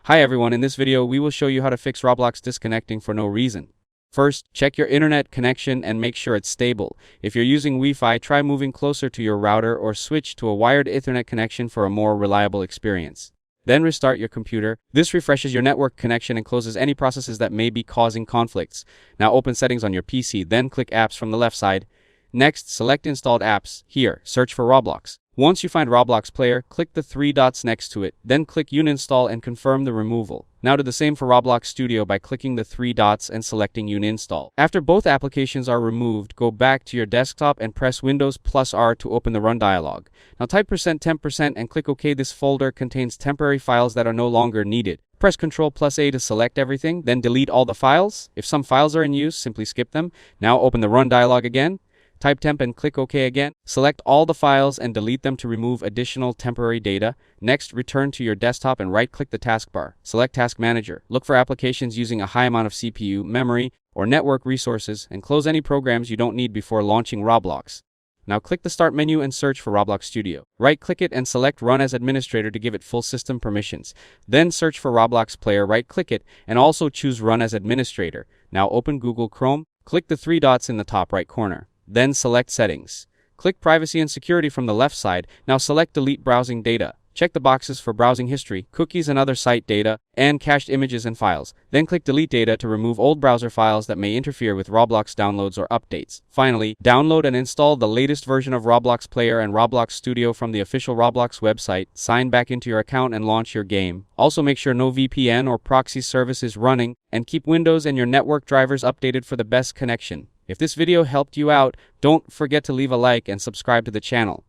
Hi everyone, in this video we will show you how to fix Roblox disconnecting for no reason. First, check your internet connection and make sure it's stable. If you're using Wi-Fi, try moving closer to your router or switch to a wired Ethernet connection for a more reliable experience. Then restart your computer. This refreshes your network connection and closes any processes that may be causing conflicts. Now open settings on your PC, then click apps from the left side. Next, select installed apps. Here, search for Roblox. Once you find Roblox Player, click the three dots next to it, then click uninstall and confirm the removal. Now do the same for Roblox Studio by clicking the three dots and selecting uninstall. After both applications are removed, go back to your desktop and press Windows plus R to open the Run dialog. Now type %temp% and click OK. This folder contains temporary files that are no longer needed. Press Ctrl plus A to select everything, then delete all the files. If some files are in use, simply skip them. Now open the Run dialog again. Type temp and click OK again. Select all the files and delete them to remove additional temporary data. Next, return to your desktop and right-click the taskbar. Select Task Manager. Look for applications using a high amount of CPU, memory, or network resources, and close any programs you don't need before launching Roblox. Now click the Start menu and search for Roblox Studio. Right-click it and select Run as Administrator to give it full system permissions. Then search for Roblox Player, right-click it, and also choose Run as Administrator. Now open Google Chrome. Click the three dots in the top right corner. Then select Settings. Click Privacy and Security from the left side. Now select Delete Browsing Data. Check the boxes for browsing history, cookies and other site data, and cached images and files. Then click Delete Data to remove old browser files that may interfere with Roblox downloads or updates. Finally, download and install the latest version of Roblox Player and Roblox Studio from the official Roblox website. Sign back into your account and launch your game. Also make sure no VPN or proxy service is running, and keep Windows and your network drivers updated for the best connection. If this video helped you out, don't forget to leave a like and subscribe to the channel.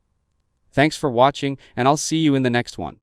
Thanks for watching, and I'll see you in the next one.